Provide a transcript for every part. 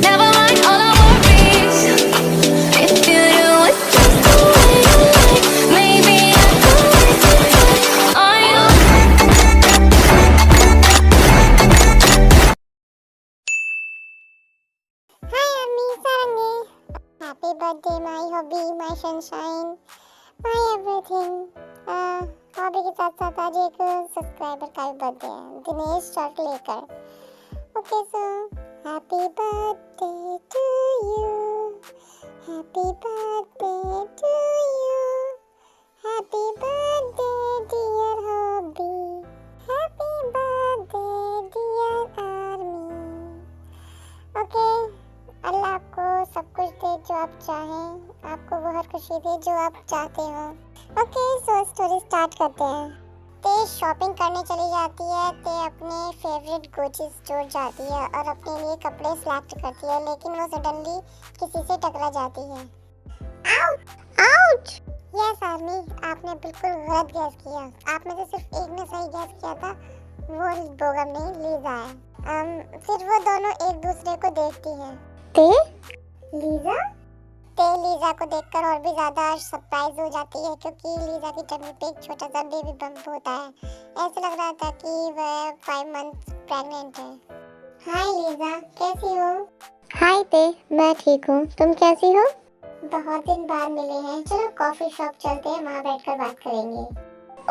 Never mind all our worries. If you do it just the way you like, maybe I could wait till you are you. Hi, Ami Sarangi. Happy birthday, my hobby, my sunshine, my everything. Hobby के साथ साथ आज एक subscriber का भी birthday है, Dinesh Chautlekar. Okay so happy birthday to you, happy birthday to you, happy birthday dear hobby, happy birthday dear army. Okay, अल्लाह आपको सब कुछ दे जो आप चाहें, आपको वो हर खुशी दे जो आप चाहते हो। ओके सो स्टोरी स्टार्ट करते हैं। ते शॉपिंग करने चली जाती है, ते अपने फेवरेट गुची स्टोर जाती है और अपने लिए कपड़े सिलेक्ट करती है, लेकिन वो सडनली किसी से टकरा जाती है। आउच! यस आर्मी, आपने बिल्कुल गलत गैस किया। आप में से सिर्फ एक ने सही गैस किया था, वो बोगम नहीं लीजा है। फिर वो दोनों एक दूसरे को देखती हैं। ते लीजा को देखकर और भी ज्यादा सरप्राइज हो जाती है, क्योंकि लीजा की टमी पे एक छोटा सा बेबी बम्प होता है। ऐसा लग रहा था कि वह 5 मंथ प्रेग्नेंट है। हाय लीजा, कैसी हो? हाय ते, मैं ठीक हूँ, तुम कैसी हो? बहुत दिन बाद मिले हैं, चलो कॉफी शॉप चलते हैं, वहाँ बैठकर बात करेंगे।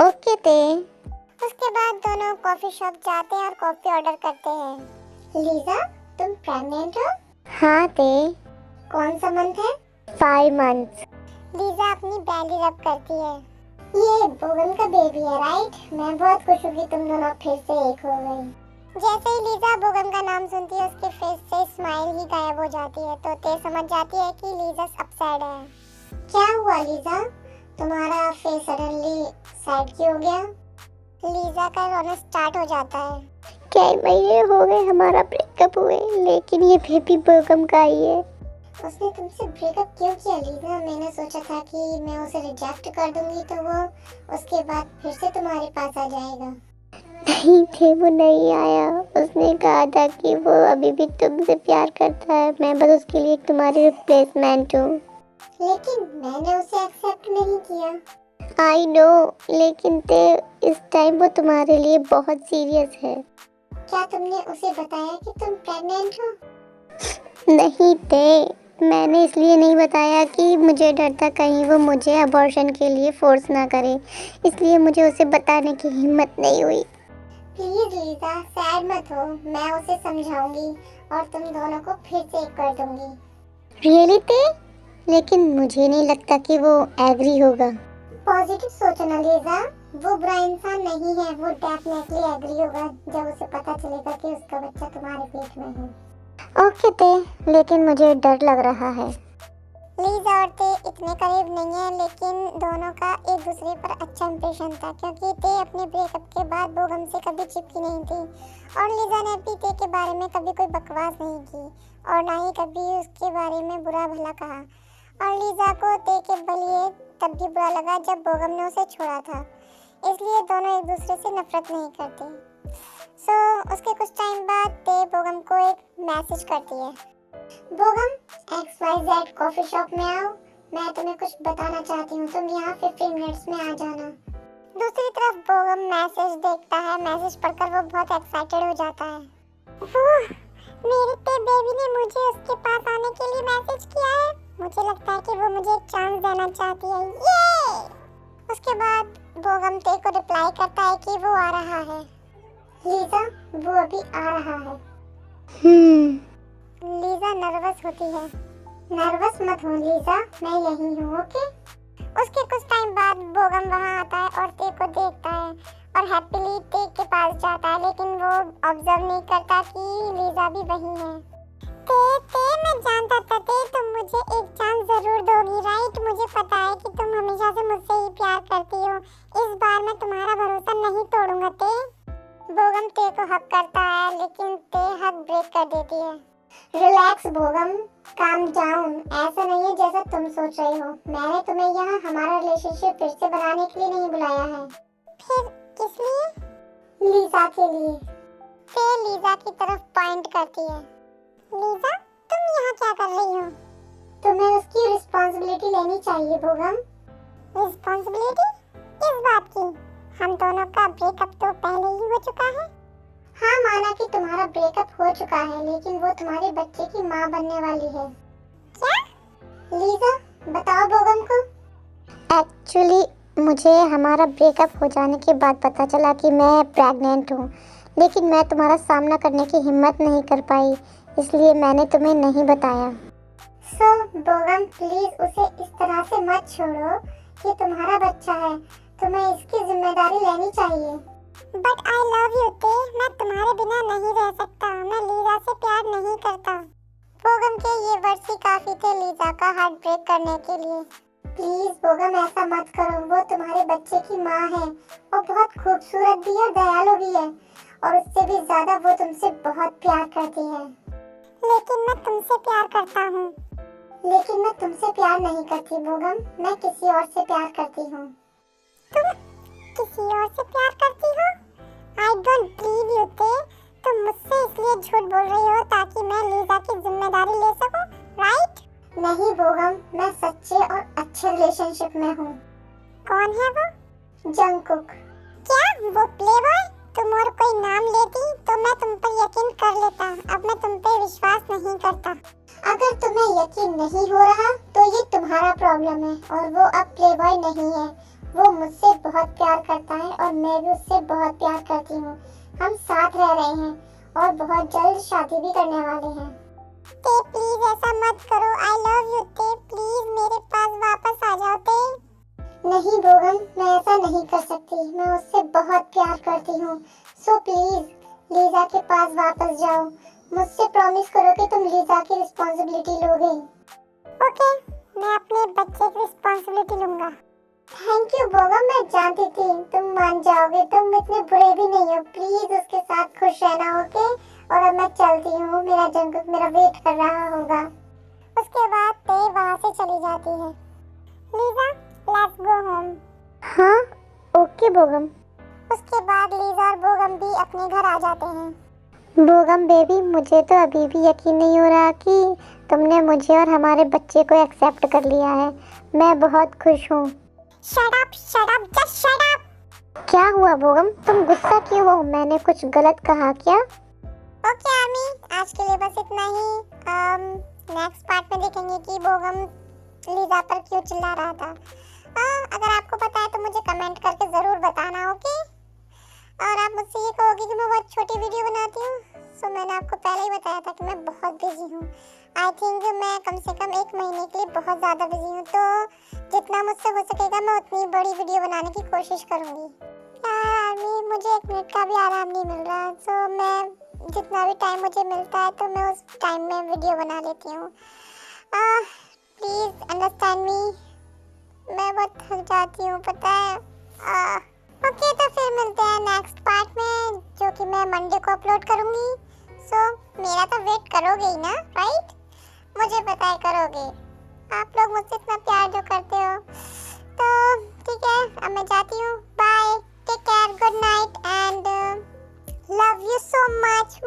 ओके ते। उसके बाद दोनों कॉफी शॉप जाते हैं और कॉफी ऑर्डर करते हैं। लीजा, तुम प्रेग्नेंट हो? हाँ ते। कौन सा मंथ है? 5 मंथ्स। लीजा अपनी बैली रब करती है। ये बोगन का बेबी है, राइट? मैं बहुत खुश हूँ कि तुम दोनों फिर से एक हो गई। जैसे ही लीजा बोगन का नाम सुनती है, उसके फेस से स्माइल ही गायब हो जाती है, तो ते समझ जाती है कि लीजा अपसेट है। क्या हुआ लीजा? तुम्हारा फेस सडनली सैड क्यों हो गया? लीजा का रोना स्टार्ट हो जाता है। कई महीने हो गए हमारा ब्रेकअप हुए, लेकिन ये बेबी बोगम का ही है। उसने तुमसे ब्रेकअप क्यों किया लीजा? मैंने सोचा था कि मैं उसे रिजेक्ट कर दूंगी तो वो उसके बाद फिर से तुम्हारे पास आ जाएगा। नहीं थे, वो नहीं आया। उसने कहा था कि वो अभी भी तुमसे प्यार करता है, मैं बस उसके लिए तुम्हारी रिप्लेसमेंट हूँ। लेकिन मैंने उसे एक्सेप्ट नहीं किया। आई नो, लेकिन ते इस टाइम वो तुम्हारे लिए बहुत सीरियस है। क्या तुमने उसे बताया कि तुम प्रेग्नेंट हो? नहीं ते, मैंने इसलिए नहीं बताया कि मुझे डर था कहीं वो मुझे अबॉर्शन के लिए फोर्स ना करे, इसलिए मुझे उसे बताने की हिम्मत नहीं हुई। प्लीज लीजा, सैड मत हो, मैं उसे समझाऊंगी और तुम दोनों को फिर से एक कर दूंगी। रियली ते? लेकिन मुझे नहीं लगता कि वो एग्री होगा। पॉजिटिव सोचो ना लीजा, वो बुरा इंसान नहीं है, वो डेफिनेटली एग्री होगा जब उसे पता चलेगा कि उसका बच्चा तुम्हारे पेट में है। ओके ते, लेकिन मुझे डर लग रहा है। लीजा और ते इतने करीब नहीं है, लेकिन दोनों का एक दूसरे पर अच्छा इंप्रेशन था, क्योंकि ते अपने ब्रेकअप के बाद बोगम से कभी चिपकी नहीं थी और लीजा ने भी ते के बारे में कभी कोई बकवास नहीं की और ना ही कभी उसके बारे में बुरा भला कहा। और लीजा को ते के बलिए तब भी बुरा लगा जब बोगम ने उसे छोड़ा था, इसलिए दोनों एक दूसरे से नफरत नहीं करते। उसके कुछ टाइम बाद ते बोगम को एक मैसेज करती है। बोगम, XYZ कॉफी शॉप में आओ, मैं तुम्हें कुछ बताना चाहती हूँ, तुम यहाँ 15 मिनट्स में आ जाना। दूसरी तरफ बोगम मैसेज देखता है, मैसेज पढ़कर वो बहुत एक्साइटेड हो जाता है। मेरे ते बेबी ने मुझे उसके पास आने के लिए मैसेज किया है, मुझे लगता है कि वो मुझे एक चांस देना चाहती है। ये! उसके बाद बोगम ते को रिप्लाई करता है कि वो आ रहा है। लीजा, वो अभी आ रहा है। लीजा नर्वस होती है। नर्वस मत हो लीजा, मैं यही हूँ, ओके? उसके कुछ टाइम बाद बोगम वहाँ आता है और ते को देखता है और हैप्पीली ते के पास जाता है, लेकिन वो ऑब्जर्व नहीं करता कि लीजा भी वहीं है। ते, मैं जानता था ते, तुम मुझे एक चांस जरूर दोगी, राइट? मुझे पता है कि तुम हमेशा से मुझसे ही प्यार करती हो, इस बार मैं तुम्हारा भरोसा नहीं तोड़ूंगा ते। बोगम ते को हक करता है, लेकिन ते हक ब्रेक कर देती है। रिलैक्स बोगम, काम डाउन, ऐसा नहीं है जैसा तुम सोच रही हो। मैंने तुम्हें यहाँ हमारा रिलेशनशिप फिर से बनाने के लिए नहीं बुलाया है। फिर किस लिए? लीजा के लिए। ते लीजा की तरफ पॉइंट करती है। लीजा, तुम चाहिए बोगम। रिस्पॉन्सिबिलिटी किस बात की? हम दोनों का ब्रेकअप तो पहले ही हो चुका है। हाँ, माना कि तुम्हारा ब्रेकअप हो चुका है, लेकिन वो तुम्हारे बच्चे की माँ बनने वाली है। क्या? लीजा, बताओ बोगम को। एक्चुअली मुझे हमारा ब्रेकअप हो जाने के बाद पता चला कि मैं प्रेग्नेंट हूँ, लेकिन मैं तुम्हारा सामना करने की हिम्मत नहीं कर पाई, इसलिए मैंने तुम्हें नहीं बताया। बोगम प्लीज उसे इस तरह से मत छोड़ो कि तुम्हारा बच्चा है, तुम्हें इसकी जिम्मेदारी लेनी चाहिए। बट आई लव यू ते, मैं तुम्हारे बिना नहीं रह सकता, मैं लीजा से प्यार नहीं करता। बोगम के ये वर्ड्स ही काफी थे लीजा का हार्ट ब्रेक करने के लिए। प्लीज बोगम ऐसा मत करो, वो तुम्हारे बच्चे की माँ है, वो बहुत खूबसूरत भी है, दयालु भी है, और उससे भी ज्यादा वो तुमसे बहुत प्यार करती है। लेकिन मैं तुमसे प्यार करता हूँ। लेकिन मैं तुमसे प्यार नहीं करती बोगम, मैं किसी और से प्यार करती हूँ। तुम किसी और से प्यार करती हो? I don't believe you ते, तुम मुझसे इसलिए झूठ बोल रही हो ताकि मैं लीजा की जिम्मेदारी ले सकूं, राइट? नहीं बोगम, मैं सच्चे और अच्छे रिलेशनशिप में हूँ। कौन है वो? जंगकुक। क्या वो प्लेबॉय? तुम और कोई नाम लेती तो मैं तुम पर यकीन कर लेता, अब मैं तुम पे विश्वास नहीं करता। अगर तुम्हें यकीन नहीं हो रहा तो ये तुम्हारा प्रॉब्लम है, और वो अब प्लेबॉय नहीं है, वो मुझसे बहुत प्यार करता है और मैं भी उससे बहुत प्यार करती हूँ। हम साथ रह रहे हैं और बहुत जल्द शादी भी करने वाले हैं। ते प्लीज ऐसा मत करो, आई लव यू ते, प्लीज मेरे पास वापस आ जाओ ते। नहीं बोगम, मैं ऐसा नहीं कर सकती, मैं उससे बहुत प्यार करती हूँ, सो प्लीज लीजा के पास वापस जाओ, मुझसे प्रॉमिस करो कि तुम लीजा की रिस्पॉन्सिबिलिटी लोगे। ओके, मैं अपने बच्चे की रिस्पॉन्सिबिलिटी लूंगा। थैंक यू बोगम, मैं जानती थी तुम मान जाओगे, तुम इतने बुरे भी नहीं हो, प्लीज उसके साथ खुश रहना, ओके? और अब मैं चलती हूँ, मेरा जंगकुक मेरा वेट कर रहा होगा। उसके बाद ते वहाँ से चली जाती है। Lisa, let's go home. हाँ, ओके बोगम। उसके बाद लीजा और बोगम भी अपने घर आ जाते हैं। बोगम बेबी, मुझे तो अभी भी यकीन नहीं हो रहा कि तुमने मुझे और हमारे बच्चे को एक्सेप्ट कर लिया है, मैं बहुत खुश हूँ। Shut up, just shut up! क्या हुआ बोगम, तुम गुस्सा क्यों हो? मैंने कुछ गलत कहा क्या? ओके आमी, आज के लिए बस इतना ही। नेक्स्ट पार्ट में देखेंगे कि बोगम लीजा पर क्यों चिल्ला रहा था। अगर आपको पता है तो मुझे कमेंट करके जरूर बताना, ओके? और आप मुझसे ये कहोगे कि मैं बहुत छोटी वीडियो बनाती हूँ, सो मैंने आपको पहले ही बताया था कि मैं बहुत बिजी हूँ। आई थिंक मैं कम से कम 1 महीने के लिए बहुत ज़्यादा बिजी हूँ, तो जितना मुझसे हो सकेगा मैं उतनी बड़ी वीडियो बनाने की कोशिश करूँगी। यार मुझे 1 मिनट का भी आराम नहीं मिल रहा, तो मैं जितना भी टाइम मुझे मिलता है तो मैं उस टाइम में वीडियो बना लेती हूँ। प्लीज़ अंडरस्टैंड मी, मैं बहुत थक जाती हूँ, पता है। ओके, तो फिर मिलते हैं नेक्स्ट पार्ट में, जो कि मैं मंडे को अपलोड करूँगी। सो मेरा तो वेट करोगे ही ना, राइट? मुझे पता है करोगे, आप लोग मुझसे इतना प्यार जो करते हो। तो ठीक है, अब मैं जाती हूँ, bye, take care, good night and love you so much.